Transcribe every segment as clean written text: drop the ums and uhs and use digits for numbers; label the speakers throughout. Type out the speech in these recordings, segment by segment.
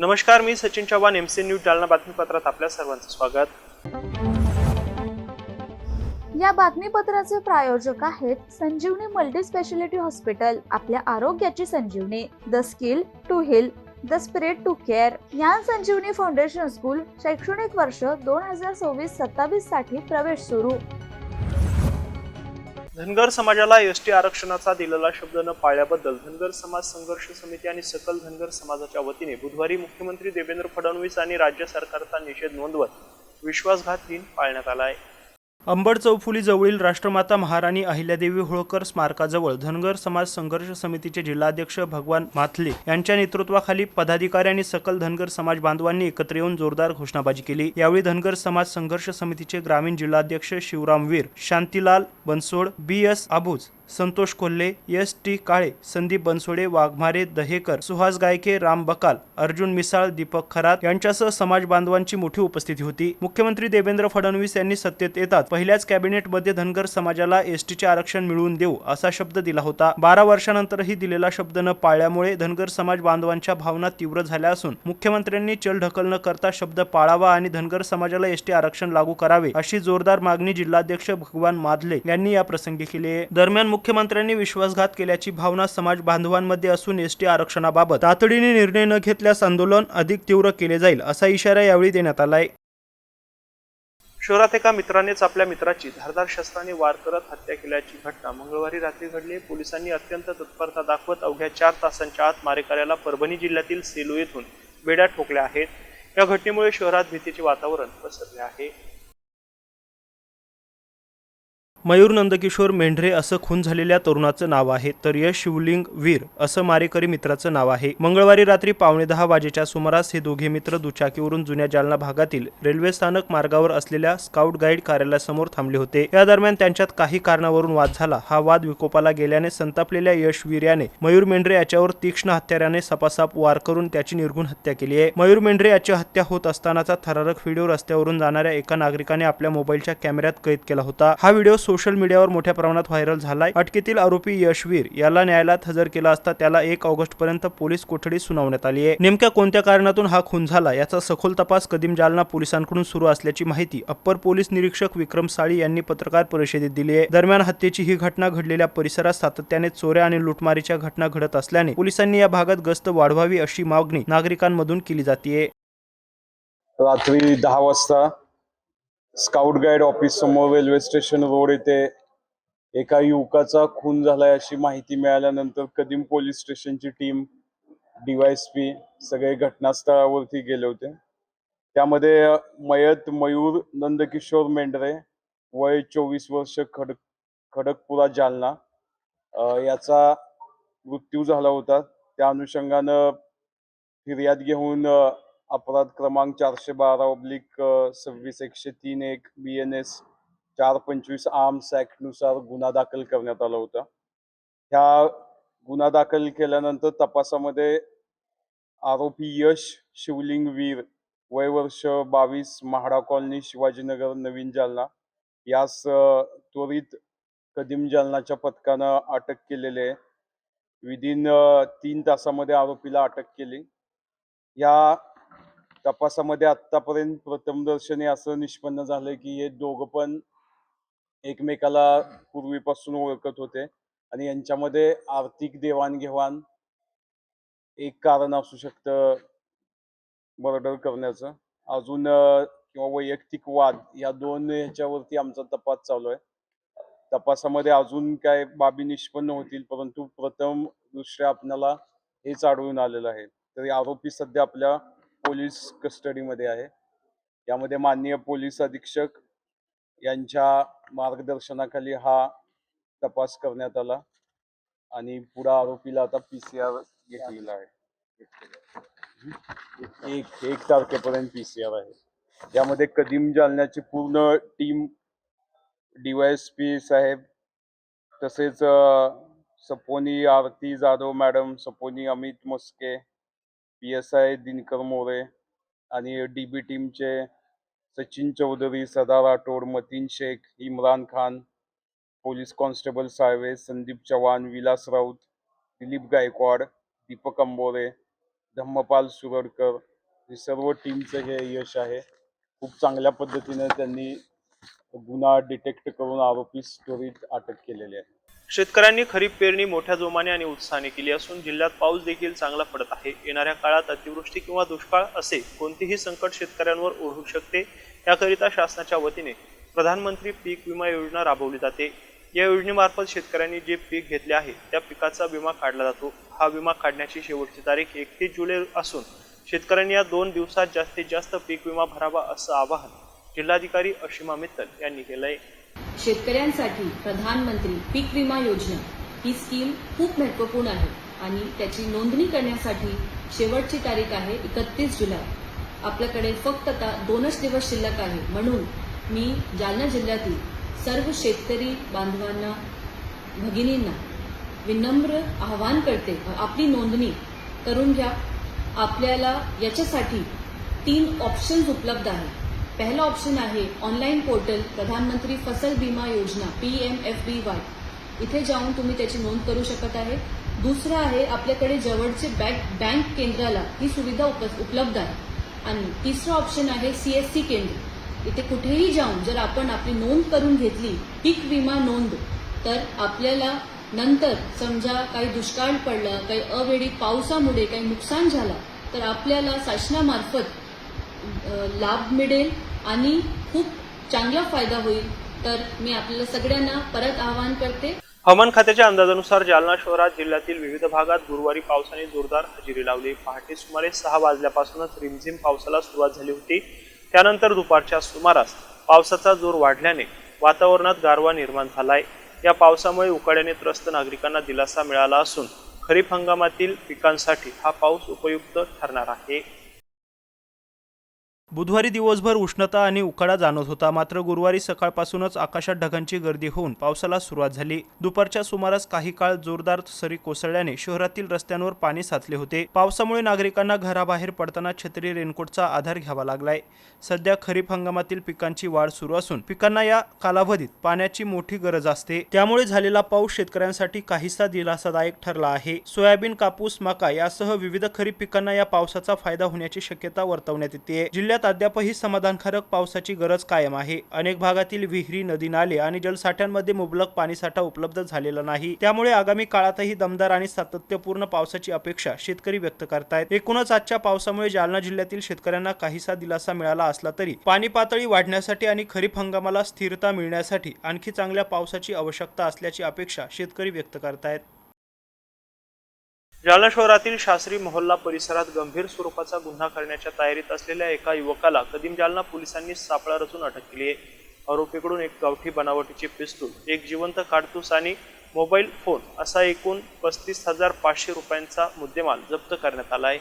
Speaker 1: नमस्कार, मी Sachin Chavan, MC news Jalna बातमीपत्रात आपल्या सर्वांचं स्वागत.
Speaker 2: या बातमीपत्राचे प्रायोजक आहेत संजीवनी मल्टी स्पेशालिटी हॉस्पिटल. आपल्या आरोग्याची संजीवनी. The skill to heal, the spirit to care. Dnyan Sanjeevani foundation school. शैक्षणिक वर्ष 2026-27 साठी प्रवेश सुरू.
Speaker 1: धनगर समाजाला ST आरक्षणाचा दिलेला शब्द न पाळल्याबद्दल धनगर समाज संघर्ष समिती आणि सकल धनगर समाजाच्या वतीने बुधवारी मुख्यमंत्री देवेंद्र फडणवीस आणि राज्य सरकारचा निषेध नोंदवत विश्वासघात दिन पाळण्यात आला आहे. अंबड चौफुली जवळील राष्ट्रमाता महाराणी अहिल्यादेवी होळकर स्मारकाजवळ धनगर समाज संघर्ष समितीचे जिल्हाध्यक्ष भगवान माथले यांच्या नेतृत्वाखाली पदाधिकारी आणि सकल धनगर समाज बांधवांनी एकत्र येऊन जोरदार घोषणाबाजी केली. यावेळी धनगर समाज संघर्ष समितीचे ग्रामीण जिल्हाध्यक्ष शिवराम वीर, शांतीलाल बनसोड, BS आबूज, संतोष कोल्हे, ST काळे, संदीप बनसोडे, वाघमारे, दहेकर, सुहास गायके, राम बकाल, अर्जुन मिसाळ, दीपक खरात यांच्यासह समाज बांधवांची मोठी उपस्थिती होती. मुख्यमंत्री देवेंद्र फडणवीस यांनी सत्तेत येतात पहिल्याच कॅबिनेटमध्ये धनगर समाजाला STचे आरक्षण मिळवून देऊ असा शब्द दिला होता. 12 वर्षानंतरही दिलेला शब्द न पाळल्यामुळे धनगर समाज बांधवांच्या भावना तीव्र झाल्या असून मुख्यमंत्र्यांनी चलढकल न करता शब्द पाळावा आणि धनगर समाजाला ST आरक्षण लागू करावे अशी जोरदार मागणी जिल्हाध्यक्ष भगवान माधले यांनी या प्रसंगी केली आहे. दरम्यान मुख्यमंत्र्यांनी विश्वासघात केल्याची भावना समाज बांधवांमध्ये असून ST आरक्षणाबाबत तातडीने निर्णय न घेतल्यास आंदोलन अधिक तीव्र केले जाईल असा इशारा यावेळी देण्यात आलाय. शहरात एका मित्रानेच आपल्या मित्राची धारदार शस्त्राने वार करत हत्या केल्याची घटना मंगळवारी रात्री घडली. पोलिसांनी अत्यंत तत्परता दाखवत अवघ्या 4 तासांच्या आत मारेकऱ्याला परभणी जिल्ह्यातील सेलू येथून बेड्या ठोकल्या आहेत. या घटनेमुळे शहरात भीतीचे वातावरण पसरले आहे. मयूर नंदकिशोर मेंढरे असं खून झालेल्या तरुणाचं नाव आहे, तर यश शिवलिंग वीर असं मारेकरी मित्राचं नाव आहे. मंगळवारी रात्री 9:15 वाजेच्या सुमारास हे दोघे मित्र दुचाकीवरून जुन्या जालना भागातील रेल्वे स्थानक मार्गावर असलेल्या स्काउट गाईड कार्यालयासमोर थांबले होते. या दरम्यान त्यांच्यात काही कारणावरून वाद झाला. हा वाद विकोपाला गेल्याने संतापलेल्या यश वीर याने मयूर मेंढरे याच्यावर तीक्ष्ण हत्याराने सपासाप वार करून त्याची निर्घृण हत्या केली आहे. मयूर मेंढरे याची हत्या होत असतानाचा थरारक व्हिडिओ रस्त्यावरून जाणाऱ्या एका नागरिकाने आपल्या मोबाईलच्या कॅमेऱ्यात कैद केला होता. हा व्हिडिओ सोशल मीडियावर मोठ्या प्रमाणात व्हायरल झालाय. अटकेतील आरोपी यशवीर याला न्यायालयात हजर केला असता त्याला 1 ऑगस्ट पर्यंत पोलीस कोठडी सुनावण्यात आली आहे. नेमक्या कोणत्या कारणातून हा खून झाला याचा सखोल तपास कदीम जालना पोलिसांकडून सुरू असल्याची माहिती अप्पर पोलीस निरीक्षक विक्रम साळी यांनी पत्रकार परिषदेत दिली आहे. दरम्यान हत्येची ही घटना घडलेल्या परिसरात सातत्याने चोऱ्या आणि लुटमारीच्या घटना घडत असल्याने पोलिसांनी या भागात गस्त वाढवावी अशी मागणी नागरिकांमधून केली जाते.
Speaker 3: रात्री 10 वाजता स्काउट गाईड ऑफिस समोर रेल्वे स्टेशन रोड येथे एका युवकाचा खून झालाय अशी माहिती मिळाल्यानंतर कदीम पोलीस स्टेशनची टीम, DYSP सगळे घटनास्थळावरती गेले होते. त्यामध्ये मयत मयूर नंदकिशोर मेंढरे वय 24 वर्ष खडकपुरा जालना याचा मृत्यू झाला होता. त्या अनुषंगानं फिर्याद घेऊन अपराध क्रमांक 412/26/103 BNS 425 आर्म्स ऍक्ट नुसार गुन्हा दाखल करण्यात आला होता. ह्या गुन्हा दाखल केल्यानंतर तपासामध्ये आरोपी यश शिवलिंग वीर वय वर्ष 22 म्हाडा कॉलनी शिवाजीनगर नवीन जालना यास त्वरित कदीम जालनाच्या पथकानं अटक केलेले आहे. विदिन 3 तासामध्ये आरोपीला अटक केली. या तपासामध्ये आतापर्यंत प्रथमदर्शनी असं निष्पन्न झालंय की हे दोघं पण एकमेकाला पूर्वीपासून ओळखत होते आणि यांच्यामध्ये आर्थिक देवाणघेवाण एक कारण असू शकतं मर्डर करण्याचं. अजून किंवा वैयक्तिक वाद या 2 ह्याच्यावरती आमचा तपास चालू आहे. तपासामध्ये अजून काय बाबी निष्पन्न होतील, परंतु प्रथम दृष्ट्या आपल्याला हेच आढळून आलेलं आहे. तरी आरोपी सध्या आपल्या पोलीस कस्टडीमध्ये आहे. यामध्ये माननीय पोलीस अधीक्षक यांच्या मार्गदर्शनाखाली हा तपास करण्यात आला आणि पुढे आरोपीला आता PCR घेतलेला आहे. 1 तारखेपर्यंत PCR आहे. यामध्ये कदीम जालन्याची पूर्ण टीम, DYSP साहेब, तसेच सपोनी आरती जाधव मॅडम, सपोनी अमित मस्के, PSI दिनकर मोरे आणि DB टीमचे सचिन चौधरी, सदा राठोड, मतीन शेख, इम्रान खान, पोलीस कॉन्स्टेबल साळवे, संदीप चव्हाण, विलास राऊत, दिलीप गायकवाड, दीपक अंबोरे, धम्मपाल सुरडकर, हे सर्व टीमचं हे यश आहे. खूप चांगल्या पद्धतीने त्यांनी गुन्हा डिटेक्ट करून आरोपी त्वरित अटक केलेली आहे.
Speaker 1: शेतकऱ्यांनी खरीप पेरणी मोठ्या जोमाने आणि उत्साहाने केली असून जिल्ह्यात पाऊस देखील चांगला पडत आहे. येणाऱ्या काळात अतिवृष्टी किंवा दुष्काळ असे कोणतेही संकट शेतकऱ्यांवर ओढू शकते. याकरिता शासनाच्या वतीने प्रधानमंत्री पीक विमा योजना राबवली जाते. या योजनेमार्फत शेतकऱ्यांनी जे पीक घेतले आहे त्या पिकाचा विमा काढला जातो. हा विमा काढण्याची शेवटची तारीख 31 जुलै असून शेतकऱ्यांनी या 2 दिवसात जास्तीत जास्त पीक विमा भरावा असं आवाहन जिल्हाधिकारी अशिमा मित्तल यांनी केलंय.
Speaker 4: शेतकऱ्यांसाठी प्रधानमंत्री पीक विमा योजना ही स्कीम खूप महत्त्वपूर्ण आहे आणि त्याची नोंदणी करण्यासाठी शेवटची तारीख आहे 31 जुलै. आपल्याकडे फक्त आता 2च दिवस शिल्लक आहे. म्हणून मी जालना जिल्ह्यातील सर्व शेतकरी बांधवांना, भगिनींना विनम्र आवाहन करते, आपली नोंदणी करून घ्या. आपल्याला याच्यासाठी 3 ऑप्शन्स उपलब्ध आहेत. पहला ऑप्शन आहे ऑनलाईन पोर्टल प्रधानमंत्री फसल बीमा योजना PMFBY. इथे जाऊन तुम्ही त्याची नोंद करू शकत आहे. दुसरं आहे आपल्याकडे जवळचे बँक केंद्राला ही सुविधा उपलब्ध आहे. आणि तिसरं ऑप्शन आहे CSC केंद्र. इथे कुठेही जाऊन जर आपण आपली नोंद करून घेतली पीक विमा नोंद, तर आपल्याला नंतर समजा काही दुष्काळ पडला, काही अवेळी पावसामुळे काही नुकसान झालं, तर आपल्याला शासनामार्फत लाभ मिळेल आणि खूप चांगला फायदा होईल. तर मी आपल्याला सगळ्यांना परत आवाहन करते.
Speaker 1: हवामान खात्याच्या अंदाजानुसार जालना शहरात जिल्ह्यातील विविध भागात गुरुवारी पावसाने जोरदार हजेरी लावली. पहाटे सुमारे 6 वाजल्यापासूनच रिमझिम पावसाला सुरुवात झाली होती. त्यानंतर दुपारच्या सुमारास पावसाचा जोर वाढल्याने वातावरणात गारवा निर्माण झालाय. या पावसामुळे उकाड्याने त्रस्त नागरिकांना दिलासा मिळाला असून खरीप हंगामातील पिकांसाठी हा पाऊस उपयुक्त ठरणार आहे. बुधवारी दिवसभर उष्णता आणि उकाडा जाणवत होता. मात्र गुरुवारी सकाळपासूनच आकाशात ढगांची गर्दी होऊन पावसाला सुरुवात झाली. दुपारच्या सुमारास काही काळ जोरदार सरी कोसळल्याने शहरातील रस्त्यांवर पाणी साचले होते. पावसामुळे नागरिकांना घराबाहेर पडताना छत्री, रेनकोटचा आधार घ्यावा लागलाय. सध्या खरीप हंगामातील पिकांची वाढ सुरू असून पिकांना या कालावधीत पाण्याची मोठी गरज असते. त्यामुळे झालेला पाऊस शेतकऱ्यांसाठी काहीसा दिलासादायक ठरला आहे. सोयाबीन, कापूस, मका यासह विविध खरीप पिकांना या पावसाचा फायदा होण्याची शक्यता वर्तवण्यात येते. जिल्ह्यात अद्यापही समाधानकारक पावसाची गरज कायम आहे. अनेक भागातील विहिरी, नदी नाले आणि जलसाठ्यांमध्ये मुबलक पाणीसाठा उपलब्ध झालेला नाही. त्यामुळे आगामी काळातही दमदार आणि सातत्यपूर्ण पावसाची अपेक्षा शेतकरी व्यक्त करतायत. एकूणच आजच्या पावसामुळे जालना जिल्ह्यातील शेतकऱ्यांना काहीसा दिलासा मिळाला असला तरी पाणी पातळी वाढण्यासाठी आणि खरीप हंगामाला स्थिरता मिळण्यासाठी आणखी चांगल्या पावसाची आवश्यकता असल्याची अपेक्षा शेतकरी व्यक्त करतायत. जालना शहरातील शास्त्री मोहल्ला परिसरात गंभीर स्वरूपाचा गुन्हा करण्याच्या तयारीत असलेल्या एका युवकाला कदीम जालना पोलिसांनी सापळा रचून अटक केली आहे. आरोपीकडून एक गावठी बनावटीचे पिस्तूल, एक जिवंत काडतूस आणि मोबाईल फोन असा एकूण 35,500 रुपयांचा मुद्देमाल जप्त करण्यात आला आहे.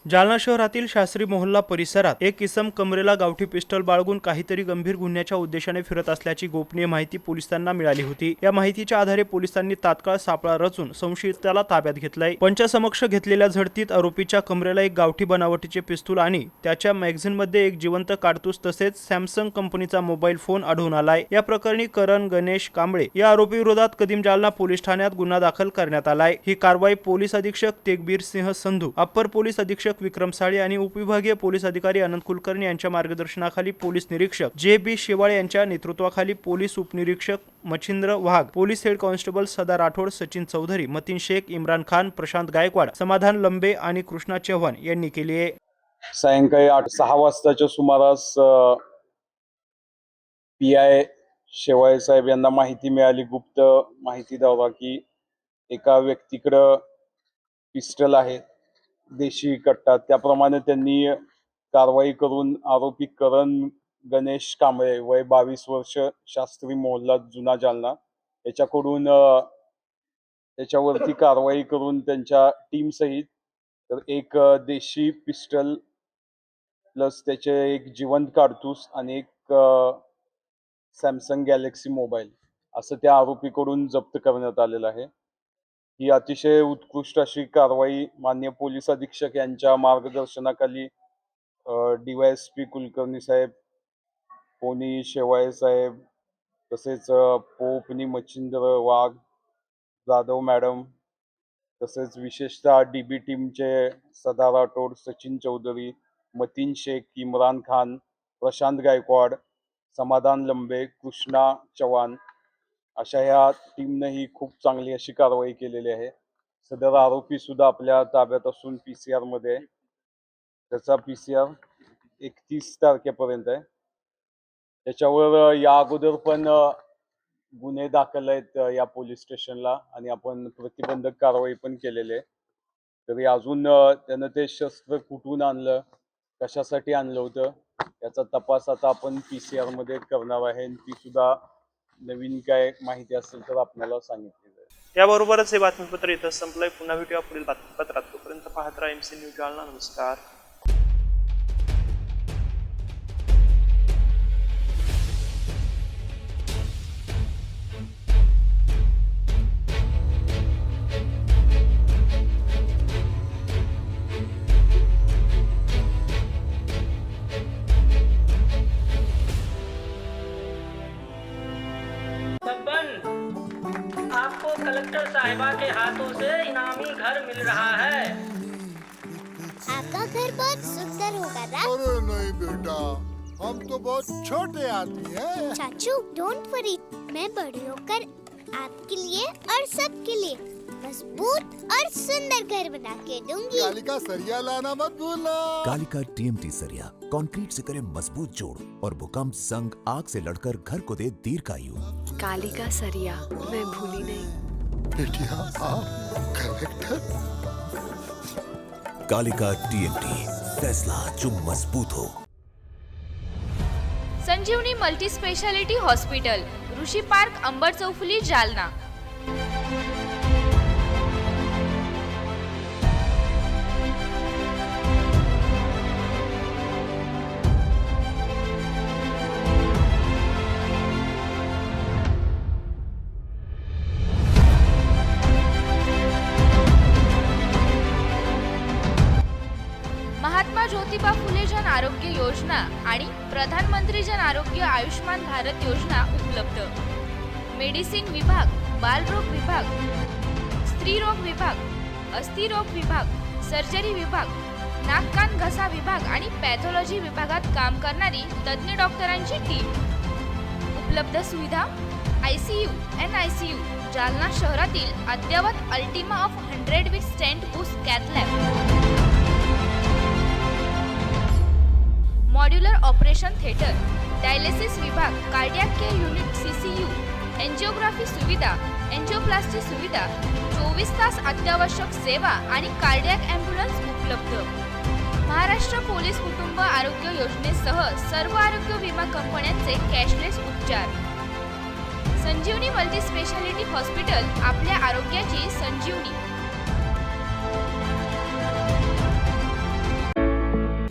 Speaker 1: जालना शहरातील शास्त्री मोहल्ला परिसरात एक इसम कमरेला गावठी पिस्टल बाळगून काहीतरी गंभीर गुन्ह्याच्या उद्देशाने फिरत असल्याची गोपनीय माहिती पोलिसांना मिळाली होती. या माहितीच्या आधारे पोलिसांनी तात्काळ सापळा रचून संशयिताला ताब्यात घेतलाय. पंचासमक्ष घेतलेल्या झडतीत आरोपीच्या कमरेला एक गावठी बनावटीचे पिस्तूल आणि त्याच्या मॅगझिनमध्ये एक जिवंत काडतूस तसेच सॅमसंग कंपनीचा मोबाईल फोन आढळून आलाय. या प्रकरणी करण गणेश कांबळे या आरोपी विरोधात कदीम जालना पोलीस ठाण्यात गुन्हा दाखल करण्यात आलाय. ही कारवाई पोलीस अधीक्षक तेगबीर सिंह संधू, अप्पर पोलीस अधीक्षक विक्रम साळे आणि उपविभागीय पोलीस अधिकारी अनंत कुलकर्णी यांच्या मार्गदर्शनाखाली पोलीस निरीक्षक JB शेवाळे यांच्या नेतृत्वाखाली पोलीस उपनिरीक्षक मच्छिंद्र वाघ, पोलीस हेड कॉन्स्टेबल सदा राठोड, सचिन चौधरी, मतीन शेख, इम्रान खान, प्रशांत गायकवाड, समाधान लंबे आणि कृष्णा चव्हाण यांनी केली आहे.
Speaker 3: सायंकाळी 6 वाजताच्या सुमारास PI शेवाळे साहेब यांना माहिती मिळाली, गुप्त माहिती द्यावा की एका व्यक्तीकडं पिस्टल आहे, देशी कट्टा. त्याप्रमाणे त्यांनी कारवाई करून आरोपी करण गणेश कांबळे वय 22 वर्ष, शास्त्री मोहल्ला जुना जालना याच्याकडून त्याच्यावरती कारवाई करून त्यांच्या टीम सहित तर एक देशी पिस्टल प्लस त्याचे एक जिवंत काडतूस आणि एक सॅमसंग गॅलेक्सी मोबाईल असं त्या आरोपीकडून जप्त करण्यात आलेलं आहे. ही अतिशय उत्कृष्ट अशी कारवाई माननीय पोलीस अधीक्षक यांच्या मार्गदर्शनाखाली DYSP कुलकर्णी साहेब, पोनी शेवाळे साहेब, तसेच पोपनी मच्छिंद्र वाघ, जाधव मॅडम तसेच विशेषतः DB टीमचे सदा राठोड, सचिन चौधरी, मतीन शेख, इम्रान खान, प्रशांत गायकवाड, समाधान लंबे, कृष्णा चव्हाण अशा ह्या टीमने ही खूप चांगली अशी कारवाई केलेली आहे. सदर आरोपी सुद्धा आपल्या ताब्यात असून PCR मध्ये आहे. त्याचा PCR 31 तारखेपर्यंत आहे. त्याच्यावर या अगोदर पण गुन्हे दाखल आहेत या पोलीस स्टेशनला आणि आपण प्रतिबंधक कारवाई पण केलेली आहे. तरी अजून त्यानं ते शस्त्र कुठून आणलं, कशासाठी आणलं होतं याचा तपास आता आपण PCR मध्ये करणार आहे. ती सुद्धा नवीन काय माहिती असेल तर आपल्याला सांगितली जाईल.
Speaker 1: याबरोबरच हे बातमीपत्र इथं संपलंय. पुन्हा भेटूया पुढील बातमीपत्रात. तोपर्यंत पाहत राहा MC न्यूज जालना. नमस्कार.
Speaker 5: बब्बन, आपको कलेक्टर साहिबा के हाथों से इनामी घर मिल रहा है।
Speaker 6: आपका घर बहुत सुंदर होगा ना?
Speaker 7: अरे नहीं बेटा, हम तो बहुत छोटे आदमी हैं।
Speaker 6: चाचू डोंट वरी, मैं बड़ी होकर आपके लिए और सबके लिए मजबूत और सुंदर घर बना के दूंगी।
Speaker 7: कालिका सरिया लाना मत भूलना।
Speaker 8: कालिका TMT सरिया कंक्रीट से करे मजबूत जोड़ और भूकंप, संग, आग से लड़कर घर को दे दीर्घायु।
Speaker 9: कालिका सरिया मैं भूली नहीं।
Speaker 7: बेटिया आप कलेक्टर।
Speaker 8: कालिका TMT, फैसला जो मजबूत हो।
Speaker 2: संजीवनी मल्टी स्पेशालिटी हॉस्पिटल, ऋषी पार्क, अंबर चौफुली, जालना. महात्मा ज्योतिबा फुले जन आरोग्य योजना आणि प्रधानमंत्री जन आरोग्य आयुष्मान भारत योजना उपलब्ध. मेडिसिन विभाग, बालरोग विभाग, स्त्रीरोग विभाग, अस्थिरोग विभाग, सर्जरी विभाग, नाक कान घसा विभाग आणि पॅथॉलॉजी विभागात काम करणारी तज्ञ डॉक्टरांची टीम. उपलब्ध सुविधा ICU, NICU, जालना शहरातील अद्ययावत Ultima of 100 with stent boost cath lab, modular operation theatre, dialysis विभाग, cardiac care unit CCU, angiography सुविधा, एंजिओप्लास्टी सुविधा, 24 तास अत्यावश्यक सेवा आणि कार्डियक ॲम्ब्युलन्स उपलब्ध. महाराष्ट्र पोलीस कुटुंब आरोग्य योजनेसह सर्व आरोग्य विमा कंपन्यांचे कॅशलेस उपचार. संजीवनी मल्टी स्पेशालिटी हॉस्पिटल, आपल्या आरोग्याची संजीवनी.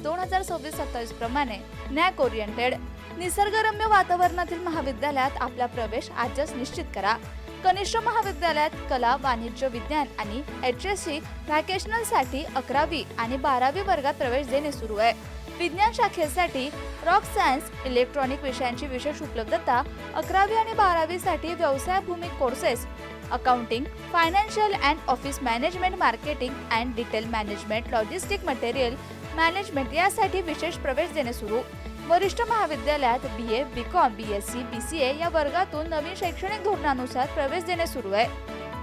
Speaker 2: 2026-27 प्रमाणे नॅक ओरिएंटेड निसर्गरम्य वातावरणातील महाविद्यालयात आपला प्रवेश आजच निश्चित करा. कनिष्ठ महाविद्यालयात कला, वाणिज्य, विज्ञान आणि HSC व्हॅकेशनलसाठी 11वी आणि 12वी वर्गात प्रवेश देणे सुरू आहे. विज्ञान शाखेसाठी रॉक सायन्स, इलेक्ट्रॉनिक विषयांची विशेष उपलब्धता. 11वी आणि 12वी साठी व्यवसायभूमिक courses, accounting, financial and office management, marketing and detail management, logistic, material management यासाठी विशेष प्रवेश देणे सुरू. वरिष्ठ महाविद्यालयात BA, BCom, BSc, BCA या वर्गातून नवीन शैक्षणिक धोरणानुसार प्रवेश देणे सुरू आहे.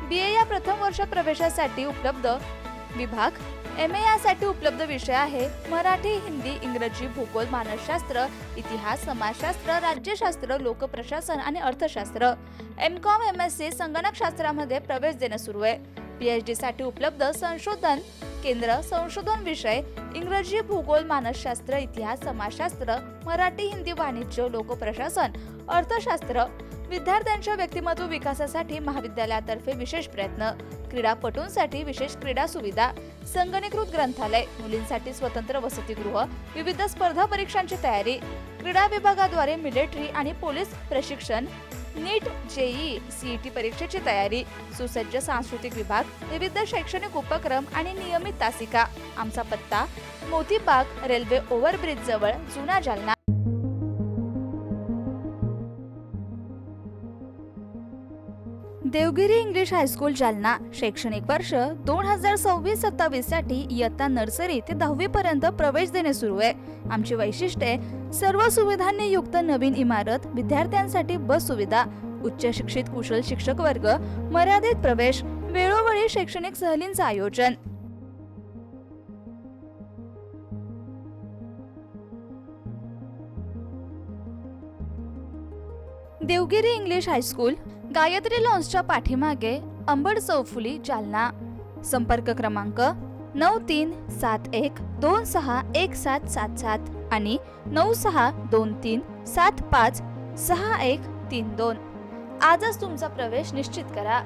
Speaker 2: BA या प्रथम वर्ष प्रवेशासाठी उपलब्ध विभाग. MA यासाठी उपलब्ध विषय आहे मराठी, हिंदी, इंग्रजी, भूगोल, मानसशास्त्र, इतिहास, समाजशास्त्र, राज्यशास्त्र, लोकप्रशासन आणि अर्थशास्त्र. MCom, MSc संगणकशास्त्रामध्ये प्रवेश देणे सुरू आहे. PhD साठी उपलब्ध संशोधन केंद्र, संशोधन विषय इंग्रजी, भूगोल, मानसशास्त्र, इतिहास, समाजशास्त्र, मराठी, हिंदी, वाणिज्य, लोकप्रशासन, अर्थशास्त्र. विद्यार्थ्यांच्या व्यक्तिमत्व विकासासाठी महाविद्यालयातर्फे विशेष प्रयत्न. क्रीडापटूंसाठी विशेष क्रीडा सुविधा, संगणकीकृत ग्रंथालय, मुलींसाठी स्वतंत्र वसतिगृह, विविध स्पर्धा परीक्षांची तयारी. क्रीडा विभागाद्वारे मिलिटरी आणि पोलीस प्रशिक्षण, नीट, JEE, CET परीक्षेची तयारी, सुसज्ज सांस्कृतिक विभाग, विविध शैक्षणिक उपक्रम आणि नियमित तासिका. आमचा पत्ता मोतीबाग, रेल्वे ओव्हरब्रिज जवळ, जुना जालना. देवगिरी इंग्लिश हायस्कूल जालना शैक्षणिक वर्ष 2026-27 साठी इयत्ता नर्सरी ते 10वी पर्यंत प्रवेश देणे सुरू आहे. आमची वैशिष्ट्ये: सर्व सुविधांनी युक्त नवीन इमारत, विद्यार्थ्यांसाठी बस सुविधा, उच्च शिक्षित कुशल शिक्षक वर्ग, मर्यादित प्रवेश, वेळोवेळी शैक्षणिक सहलींचं आयोजन. देवगिरी इंग्लिश हायस्कूल, गायत्री लॉन्सच्या पाठीमागे, अंबड चौफुली, जालना. संपर्क क्रमांक 9371261777 आणि 9623756132. आजच तुमचा प्रवेश निश्चित करा.